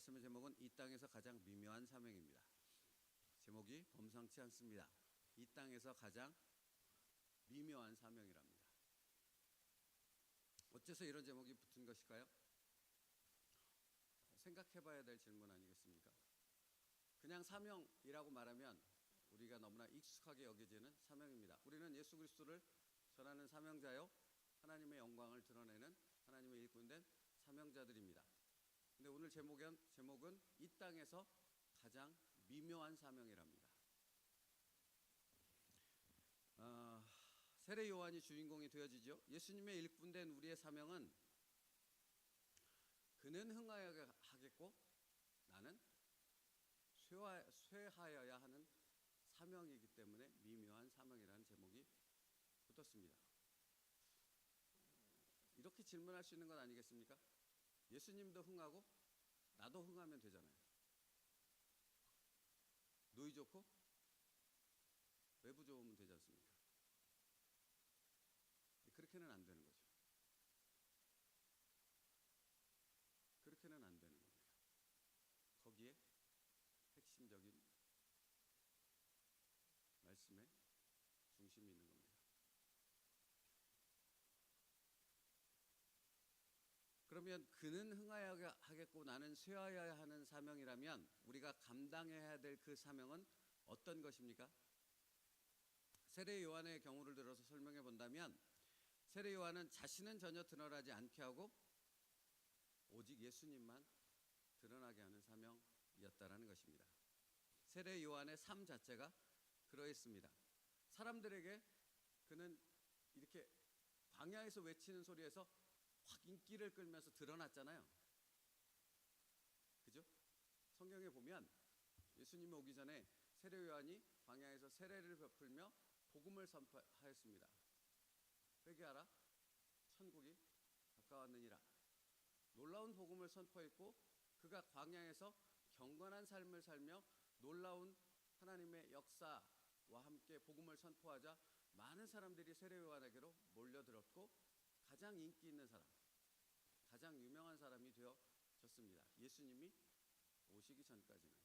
말씀의 제목은 이 땅에서 가장 미묘한 사명입니다. 제목이 범상치 않습니다. 이 땅에서 가장 미묘한 사명이랍니다. 어째서 이런 제목이 붙은 것일까요? 생각해봐야 될 질문 아니겠습니까? 그냥 사명이라고 말하면 우리가 너무나 익숙하게 여겨지는 사명입니다. 우리는 예수 그리스도를 전하는 사명자요, 하나님의 영광을 드러내는 하나님의 일꾼된 사명자들입니다. 근데 오늘 제목은 이 땅에서 가장 미묘한 사명이랍니다. 세례 요한이 주인공이 되어지죠. 예수님의 일꾼된 우리의 사명은 그는 흥하여야 하겠고 나는 쇠하여야 하는 사명이기 때문에 미묘한 사명이라는 제목이 붙었습니다. 이렇게 질문할 수 있는 건 아니겠습니까? 예수님도 흥하고 나도 흥하면 되잖아요. 노이 좋고 외부 좋으면 되지 않습니까? 그렇게는 안 되는 거죠. 그렇게는 안 되는 겁니다. 거기에 핵심적인 말씀의 중심이 있는 겁니다. 그러면 그는 흥하여야 하겠고 나는 쇠하여야 하는 사명이라면 우리가 감당해야 될 그 사명은 어떤 것입니까? 세례 요한의 경우를 들어서 설명해 본다면 세례 요한은 자신은 전혀 드러나지 않게 하고 오직 예수님만 드러나게 하는 사명이었다라는 것입니다. 세례 요한의 삶 자체가 그러했습니다. 사람들에게 그는 이렇게 광야에서 외치는 소리에서 확 인기를 끌면서 드러났잖아요. 그죠? 성경에 보면 예수님이 오기 전에 세례 요한이 광야에서 세례를 베풀며 복음을 선포하였습니다. 회개하라, 천국이 가까웠느니라. 놀라운 복음을 선포했고 그가 광야에서 경건한 삶을 살며 놀라운 하나님의 역사와 함께 복음을 선포하자 많은 사람들이 세례 요한에게로 몰려들었고 가장 인기 있는 사람, 가장 유명한 사람이 되어졌습니다. 예수님이 오시기 전까지는.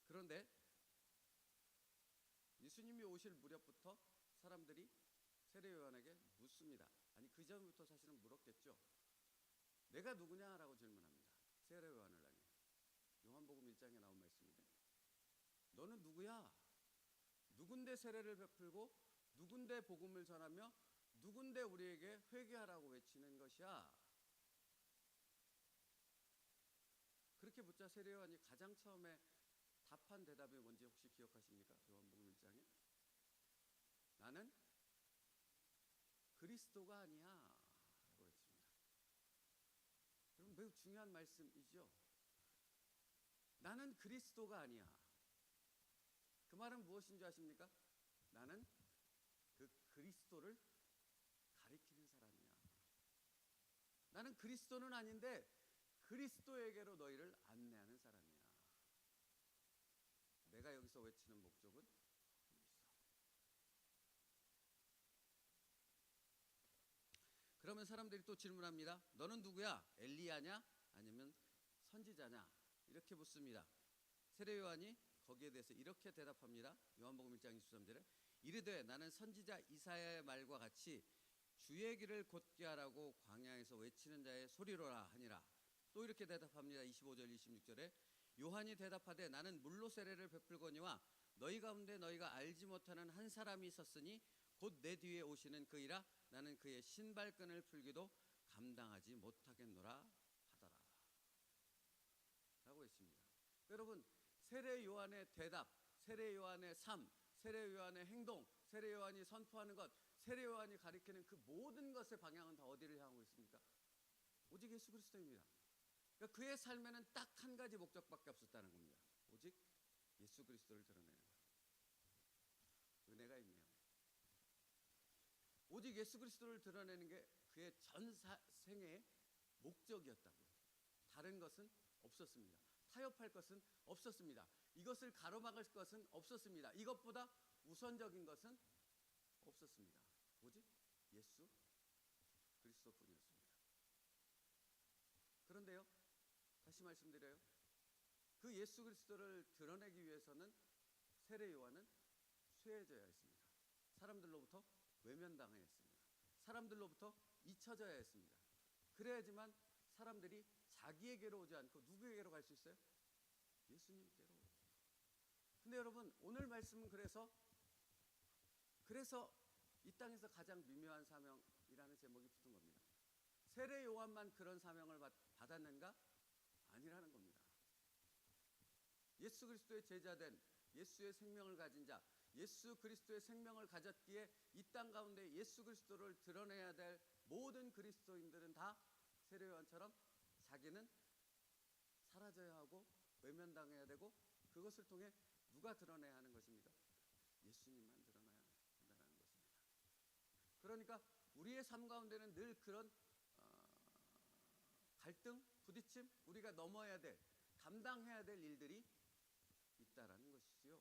그런데 예수님이 오실 무렵부터 사람들이 세례 요한에게 묻습니다. 아니 그 전부터 사실은 물었겠죠. 내가 누구냐라고 질문합니다. 세례 요한을 향해. 요한복음 1장에 나온 말씀인데 너는 누구야? 누군데 세례를 베풀고 누군데 복음을 전하며 누군데 우리에게 회개하라고 외치는 것이야? 그렇게 묻자 세례 요한이 가장 처음에 답한 대답이 뭔지 혹시 기억하십니까? 요한복음 1장에 나는 그리스도가 아니야 라고 했습니다. 여러분 매우 중요한 말씀이죠. 나는 그리스도가 아니야. 그 말은 무엇인 줄 아십니까? 나는 그 그리스도를 가리키는 사람이야. 나는 그리스도는 아닌데 그리스도에게로 너희를 안내하는 사람이야. 내가 여기서 외치는 목적은 있어. 그러면 사람들이 또 질문합니다. 너는 누구야? 엘리야냐? 아니면 선지자냐? 이렇게 묻습니다. 세례 요한이 거기에 대해서 이렇게 대답합니다. 요한복음 1장 23절에 이르되 나는 선지자 이사야의 말과 같이 주의 길을 곧게 하라고 광야에서 외치는 자의 소리로라 하니라. 또 이렇게 대답합니다. 25절 26절에 요한이 대답하되 나는 물로 세례를 베풀거니와 너희 가운데 너희가 알지 못하는 한 사람이 있었으니 곧 내 뒤에 오시는 그이라 나는 그의 신발끈을 풀기도 감당하지 못하겠노라 하더라 라고 했습니다. 여러분 세례 요한의 대답, 세례 요한의 삶, 세례 요한의 행동, 세례 요한이 선포하는 것, 세례 요한이 가리키는 그 모든 것의 방향은 다 어디를 향하고 있습니까? 오직 예수 그리스도입니다. 그러니까 그의 삶에는 딱 한 가지 목적밖에 없었다는 겁니다. 오직 예수 그리스도를 드러내는 것. 은혜가 있네요. 오직 예수 그리스도를 드러내는 게 그의 전 생애의 목적이었다고요. 다른 것은 없었습니다. 타협할 것은 없었습니다. 이것을 가로막을 것은 없었습니다. 이것보다 우선적인 것은 없었습니다. 오직 그리스도뿐이었습니다. 그런데요, 다시 말씀드려요. 그 예수 그리스도를 드러내기 위해서는 세례 요한은 쇠해져야 했습니다. 사람들로부터 외면당해야 했습니다. 사람들로부터 잊혀져야 했습니다. 그래야지만 사람들이 자기에게로 오지 않고 누구에게로 갈 수 있어요? 예수님께로. 근데 여러분, 오늘 말씀은 그래서 이 땅에서 가장 미묘한 사명이라는 제목이 붙은 겁니다. 세례 요한만 그런 사명을 받았는가? 아니라는 겁니다. 예수 그리스도의 제자된, 예수의 생명을 가진 자, 예수 그리스도의 생명을 가졌기에 이 땅 가운데 예수 그리스도를 드러내야 될 모든 그리스도인들은 다 세례 요한처럼 자기는 사라져야 하고 외면당해야 되고, 그것을 통해 누가 드러내야 하는 것입니까? 예수님만 드러나야 한다는 것입니다. 그러니까 우리의 삶 가운데는 늘 그런 갈등, 부딪힘, 우리가 넘어야 될, 감당해야 될 일들이 있다라는 것이지요.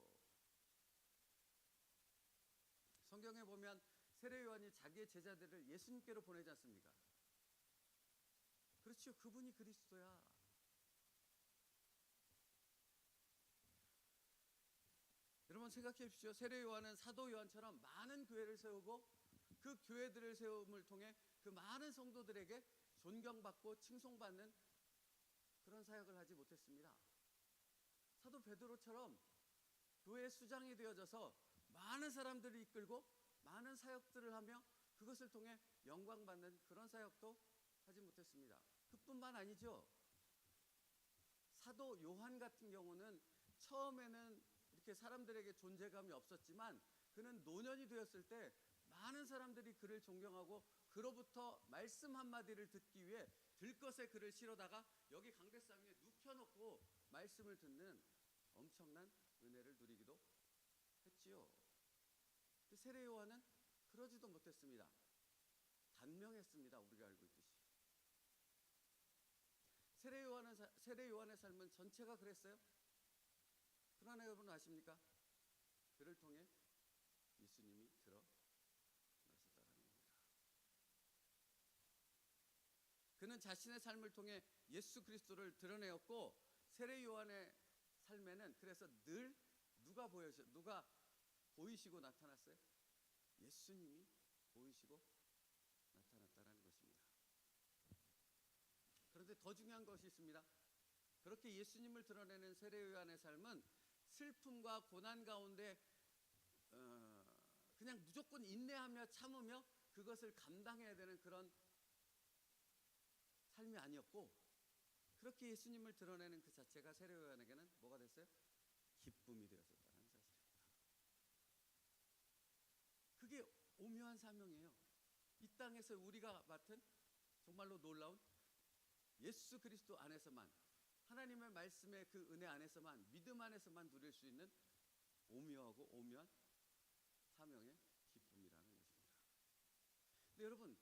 성경에 보면 세례 요한이 자기의 제자들을 예수님께로 보내지 않습니까? 그렇죠. 그분이 그리스도야. 여러분 생각해 보십시오. 세례 요한은 사도 요한처럼 많은 교회를 세우고 그 교회들을 세움을 통해 그 많은 성도들에게 존경받고 칭송받는 그런 사역을 하지 못했습니다. 사도 베드로처럼 교회 수장이 되어져서 많은 사람들을 이끌고 많은 사역들을 하며 그것을 통해 영광받는 그런 사역도 하지 못했습니다. 그뿐만 아니죠. 사도 요한 같은 경우는 처음에는 이렇게 사람들에게 존재감이 없었지만 그는 노년이 되었을 때 많은 사람들이 그를 존경하고 그로부터 말씀 한마디를 듣기 위해 들것에 그를 실어다가 여기 강대상 위에 눕혀놓고 말씀을 듣는 엄청난 은혜를 누리기도 했지요. 세례 요한은 그러지도 못했습니다. 단명했습니다. 우리가 알고 있듯이. 세례 요한의 삶은 전체가 그랬어요. 그러나 여러분 아십니까? 그를 통해 예수님이 드러나셨다는 겁니다. 그는 자신의 삶을 통해 예수 그리스도를 드러내었고 세례 요한의 삶에는 그래서 늘 누가 보이시고 나타났어요? 예수님이 보이시고 나타났다는 것입니다. 그런데 더 중요한 것이 있습니다. 그렇게 예수님을 드러내는 세례 요한의 삶은 슬픔과 고난 가운데 그냥 무조건 인내하며 참으며 그것을 감당해야 되는 그런 삶이 아니었고, 그렇게 예수님을 드러내는 그 자체가 세례 요한에게는 뭐가 됐어요? 기쁨이 되었었다는 사실입니다. 그게 오묘한 사명이에요. 이 땅에서 우리가 맡은 정말로 놀라운 예수 그리스도 안에서만, 하나님의 말씀의 그 은혜 안에서만, 믿음 안에서만 누릴 수 있는 오묘하고 오묘한 사명의 기쁨이라는 것입니다. 근데 여러분,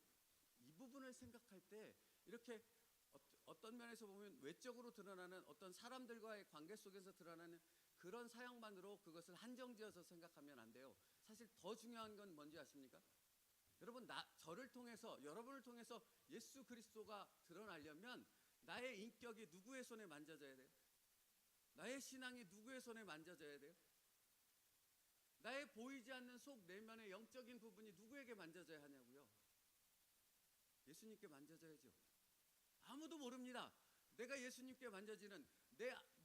이 부분을 생각할 때 이렇게 어떤 면에서 보면 외적으로 드러나는 어떤 사람들과의 관계 속에서 드러나는 그런 사역만으로 그것을 한정지어서 생각하면 안 돼요. 사실 더 중요한 건 뭔지 아십니까? 여러분, 저를 통해서, 여러분을 통해서 예수 그리스도가 드러나려면 나의 인격이 누구의 손에 만져져야 돼요? 나의 신앙이 누구의 손에 만져져야 돼요? 나의 보이지 않는 속 내면의 영적인 부분이 누구에게 만져져야 하냐고요? 예수님께 만져져야죠. 아무도 모릅니다. 내가 예수님께 만져지는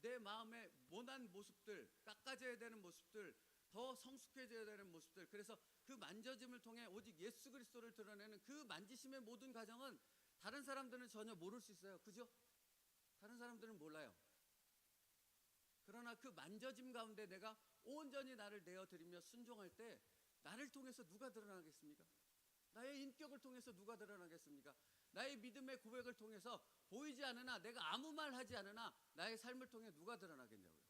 내 마음의 모난 모습들, 깎아져야 되는 모습들, 더 성숙해져야 되는 모습들, 그래서 그 만져짐을 통해 오직 예수 그리스도를 드러내는 그 만지심의 모든 과정은 다른 사람들은 전혀 모를 수 있어요. 그죠? 다른 사람들은 몰라요. 그러나 그 만져짐 가운데 내가 온전히 나를 내어드리며 순종할 때 나를 통해서 누가 드러나겠습니까? 나의 인격을 통해서 누가 드러나겠습니까? 나의 믿음의 고백을 통해서 보이지 않으나, 내가 아무 말 하지 않으나 나의 삶을 통해 누가 드러나겠냐고요?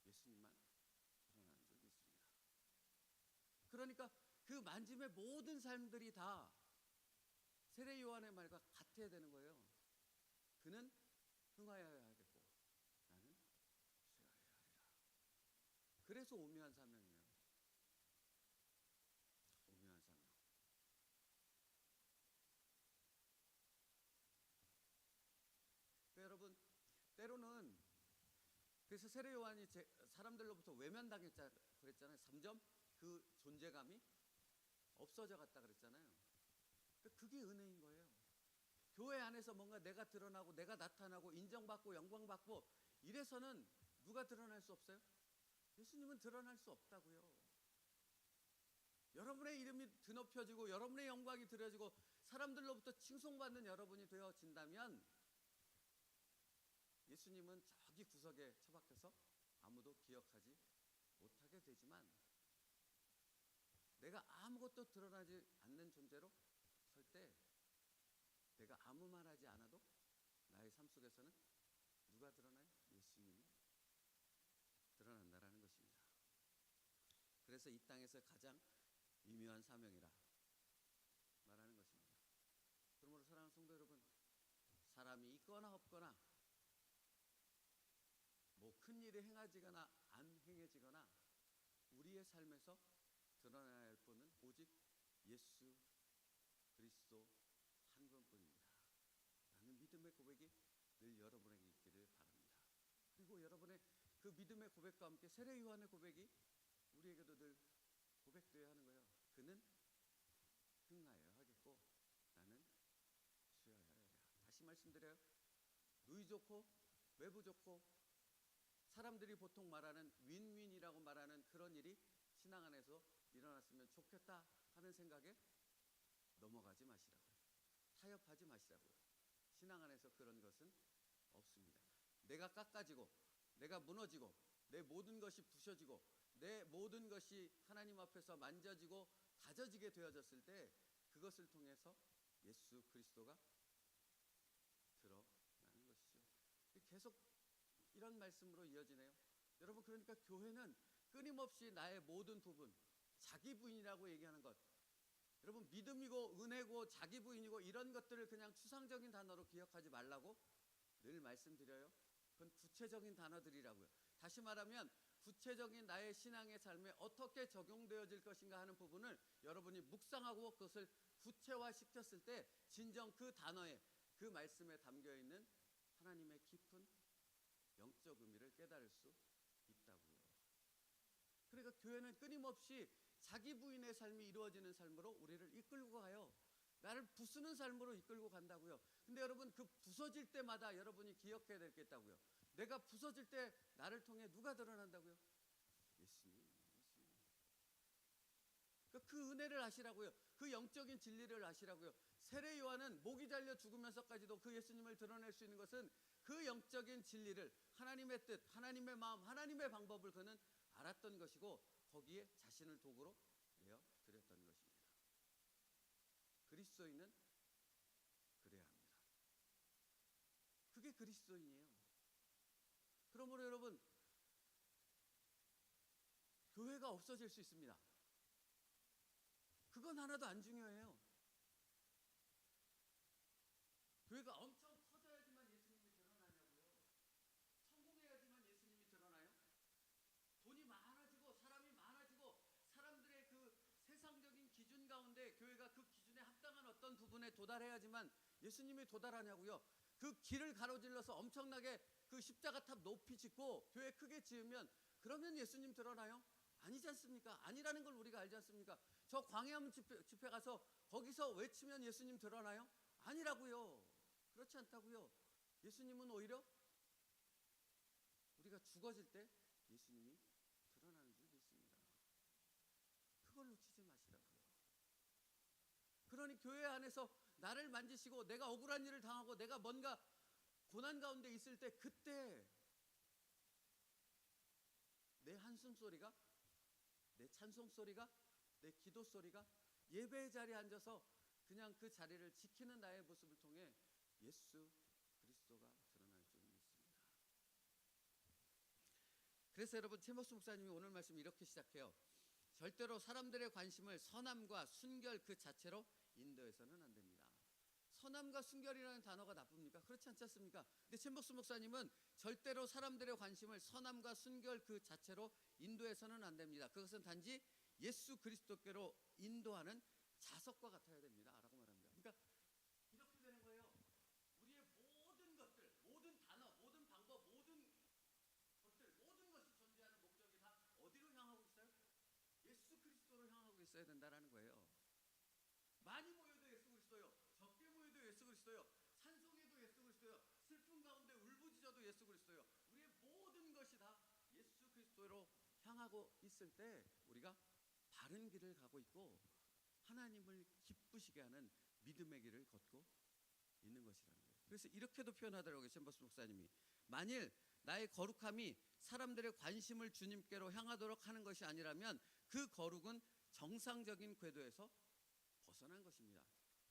예수님만 드러나는 적이 있습니다. 그러니까 그 만짐의 모든 삶들이 다 세례 요한의 말과 같아야 되는 거예요. 그는 흥하여야 하겠고 나는 쉬어야 하리라. 그래서 오묘한 사명이에요. 오묘한 사명. 그래서 세례 요한이 사람들로부터 외면당했자 그랬잖아요. 3점 그 존재감이 없어져 갔다 그랬잖아요. 그게 은혜인 거예요. 교회 안에서 뭔가 내가 드러나고 내가 나타나고 인정받고 영광받고 이래서는 누가 드러날 수 없어요? 예수님은 드러날 수 없다고요. 여러분의 이름이 드높여지고 여러분의 영광이 드려지고 사람들로부터 칭송받는 여러분이 되어진다면 예수님은 저기 구석에 처박혀서 아무도 기억하지 못하게 되지만 내가 아무것도 드러나지 않는 존재로 설 때 내가 아무 말 하지 않아도 나의 삶 속에서는 누가 드러나요? 예수님이 드러난다라는 것입니다. 그래서 이 땅에서 가장 미묘한 사명이라 말하는 것입니다. 그러므로 사랑하는 성도 여러분, 사람이 있거나 없거나 뭐 큰 일이 행하지거나 안 행해지거나 우리의 삶에서 드러나야 할 분은 오직 예수 그리스도 한 분뿐입니다. 라는 믿음의 고백이 늘 여러분에게 있기를 바랍니다. 그리고 여러분의 그 믿음의 고백과 함께 세례 요한의 고백이 우리에게도 늘 고백되어야 하는 거예요. 그는 흥하여야 하겠고 나는 쉬어야 하리라. 다시 말씀드려요. 누이 좋고 외부 좋고 사람들이 보통 말하는 윈윈이라고 말하는 그런 일이 신앙 안에서 일어났으면 좋겠다 하는 생각에 넘어가지 마시라고요. 타협하지 마시라고요. 신앙 안에서 그런 것은 없습니다. 내가 깎아지고 내가 무너지고 내 모든 것이 부셔지고 내 모든 것이 하나님 앞에서 만져지고 다져지게 되어졌을 때 그것을 통해서 예수 그리스도가 드러나는 것이죠. 계속 이런 말씀으로 이어지네요. 여러분, 그러니까 교회는 끊임없이 나의 모든 부분, 자기 부인이라고 얘기하는 것, 여러분 믿음이고 은혜고 자기 부인이고 이런 것들을 그냥 추상적인 단어로 기억하지 말라고 늘 말씀드려요. 그건 구체적인 단어들이라고요. 다시 말하면 구체적인 나의 신앙의 삶에 어떻게 적용되어질 것인가 하는 부분을 여러분이 묵상하고 그것을 구체화시켰을 때 진정 그 단어에 그 말씀에 담겨있는 하나님의 깊은 영적 의미를 깨달을 수 있다고요. 그러니까 교회는 끊임없이 자기 부인의 삶이 이루어지는 삶으로 우리를 이끌고 가요. 나를 부수는 삶으로 이끌고 간다고요. 근데 여러분, 그 부서질 때마다 여러분이 기억해야 되겠다고요. 내가 부서질 때 나를 통해 누가 드러난다고요? 예수님. 그 은혜를 아시라고요. 그 영적인 진리를 아시라고요. 세례 요한은 목이 잘려 죽으면서까지도 그 예수님을 드러낼 수 있는 것은 그 영적인 진리를, 하나님의 뜻, 하나님의 마음, 하나님의 방법을 그는 알았던 것이고 거기에 자신을 도구로 내어 드렸던 것입니다. 그리스도인은 그래야 합니다. 그게 그리스도인이에요. 그러므로 여러분, 교회가 없어질 수 있습니다. 그건 하나도 안 중요해요. 교회가 엄청 커져야지만 예수님이 드러나냐고요. 성공해야지만 예수님이 드러나요? 돈이 많아지고 사람이 많아지고 사람들의 그 세상적인 기준 가운데 교회가 그 기준에 합당한 어떤 부분에 도달해야지만 예수님이 도달하냐고요. 그 길을 가로질러서 엄청나게 그 십자가탑 높이 짓고 교회 크게 지으면 그러면 예수님 드러나요? 아니지 않습니까? 아니라는 걸 우리가 알지 않습니까? 저 광야문 집회 가서 거기서 외치면 예수님 드러나요? 아니라고요. 그렇지 않다고요. 예수님은 오히려 우리가 죽어질 때 예수님이 드러나는 줄 믿습니다. 그걸 놓치지 마시라고요. 그러니 교회 안에서 나를 만지시고 내가 억울한 일을 당하고 내가 뭔가 고난 가운데 있을 때 그때 내 한숨 소리가, 내 찬송 소리가, 내 기도 소리가 예배의 자리에 앉아서 그냥 그 자리를 지키는 나의 모습을 통해 예수 그리스도가 드러날 줄 믿습니다. 그래서 여러분, 최목수 목사님이 오늘 말씀 이렇게 시작해요. 절대로 사람들의 관심을 선함과 순결 그 자체로 인도해서는 안 됩니다. 선함과 순결이라는 단어가 나쁩니까? 그렇지 않지 않습니까? 근데 최목수 목사님은 절대로 사람들의 관심을 선함과 순결 그 자체로 인도해서는 안 됩니다. 그것은 단지 예수 그리스도께로 인도하는 자석과 같아야 됩니다. 라고 말합니다. 그러니까 이렇게 되는 거예요. 우리의 모든 것들, 모든 단어, 모든 방법, 모든 것들, 그리스도요. 산속에도 예수 그리스도요. 슬픔 가운데 울부짖어도 예수 그리스도요. 우리의 모든 것이 다 예수 그리스도로 향하고 있을 때 우리가 바른 길을 가고 있고 하나님을 기쁘시게 하는 믿음의 길을 걷고 있는 것이라는 거예요. 그래서 이렇게도 표현하더라고요. 챔버스 목사님이. 만일 나의 거룩함이 사람들의 관심을 주님께로 향하도록 하는 것이 아니라면 그 거룩은 정상적인 궤도에서 벗어난 것입니다.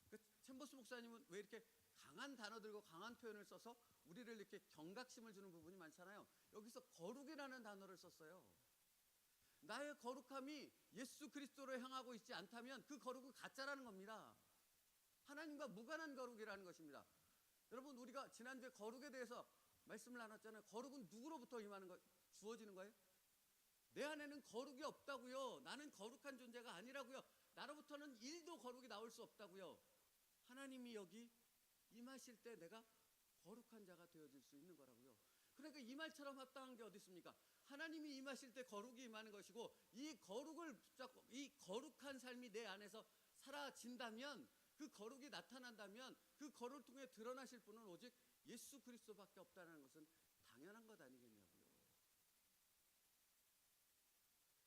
그 챔버스 목사님은 왜 이렇게 강한 단어들과 강한 표현을 써서 우리를 이렇게 경각심을 주는 부분이 많잖아요. 여기서 거룩이라는 단어를 썼어요. 나의 거룩함이 예수 그리스도로 향하고 있지 않다면 그 거룩은 가짜라는 겁니다. 하나님과 무관한 거룩이라는 것입니다. 여러분, 우리가 지난주에 거룩에 대해서 말씀을 나눴잖아요. 거룩은 누구로부터 임하는 거, 주어지는 거예요? 내 안에는 거룩이 없다고요. 나는 거룩한 존재가 아니라고요. 나로부터는 1도 거룩이 나올 수 없다고요. 하나님이 여기 임하실 때 내가 거룩한 자가 되어질 수 있는 거라고요. 그러니까 이 말처럼 합당한 게 어디 있습니까? 하나님이 임하실 때 거룩이 임하는 것이고, 이 거룩을 붙잡고 이 거룩한 삶이 내 안에서 사라진다면, 그 거룩이 나타난다면 그 거룩을 통해 드러나실 분은 오직 예수 그리스도밖에 없다는 것은 당연한 것 아니겠냐고요.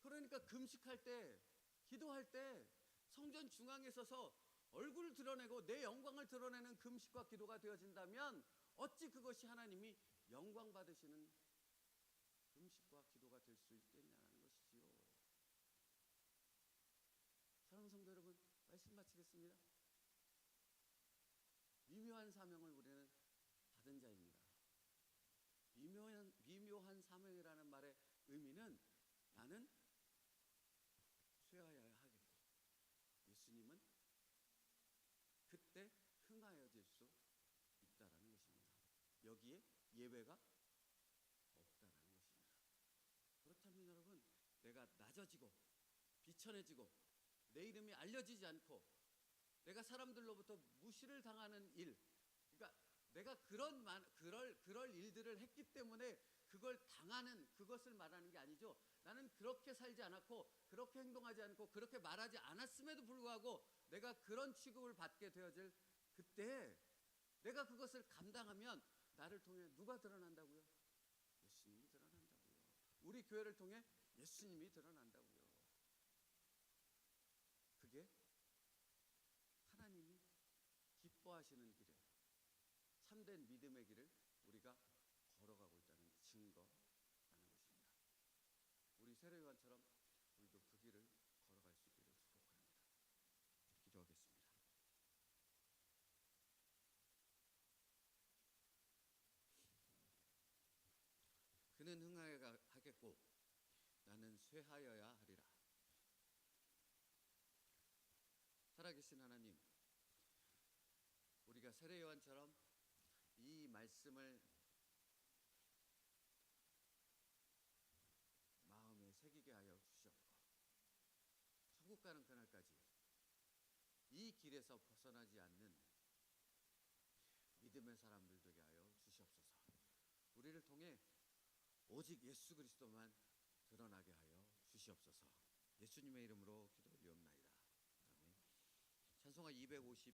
그러니까 금식할 때, 기도할 때 성전 중앙에 서서 얼굴을 드러내고 내 영광을 드러내는 금식과 기도가 되어진다면 어찌 그것이 하나님이 영광 받으시는 금식과 기도가 될 수 있겠냐는 것이지요. 사랑하는 성도 여러분, 말씀 마치겠습니다. 미묘한 사명을 우리는 받은 자입니다. 미묘한 사명이라는 말의 의미는 나는 쇠하여야 하겠고 예수님은 그때 흥하여질 수 있다라는 것입니다. 여기에 예외가 없다라는 것입니다. 그렇다면 여러분, 내가 낮아지고 비천해지고 내 이름이 알려지지 않고 내가 사람들로부터 무시를 당하는 일, 그러니까 내가 그럴 일들을 했기 때문에 그걸 당하는, 그것을 말하는 게 아니죠. 나는 그렇게 살지 않았고 그렇게 행동하지 않고 그렇게 말하지 않았음에도 불구하고 내가 그런 취급을 받게 되어질 그때 내가 그것을 감당하면 나를 통해 누가 드러난다고요? 예수님이 드러난다고요. 우리 교회를 통해 예수님이 드러난다고요. 그게 하나님이 기뻐하시는 길에 참된 믿음의 길을 우리가 걸어가고 있다는 증거라는 것입니다. 우리 세례요한처럼 우리도 그 길을 걸어갈 수 있기를 축복합니다. 기도하겠습니다. 그는 흥하여야 하겠고 나는 쇠하여야 하리라. 살아계신 하나님, 우리가 세례요한처럼 이 말씀을 마음에 새기게 하여 주시옵고 천국 가는 그날까지 이 길에서 벗어나지 않는 믿음의 사람들 되게 하여 주시옵소서. 우리를 통해 오직 예수 그리스도만 드러나게 하여 주시옵소서. 예수님의 이름으로 기도 올리옵나이다. 아멘. 찬송가 250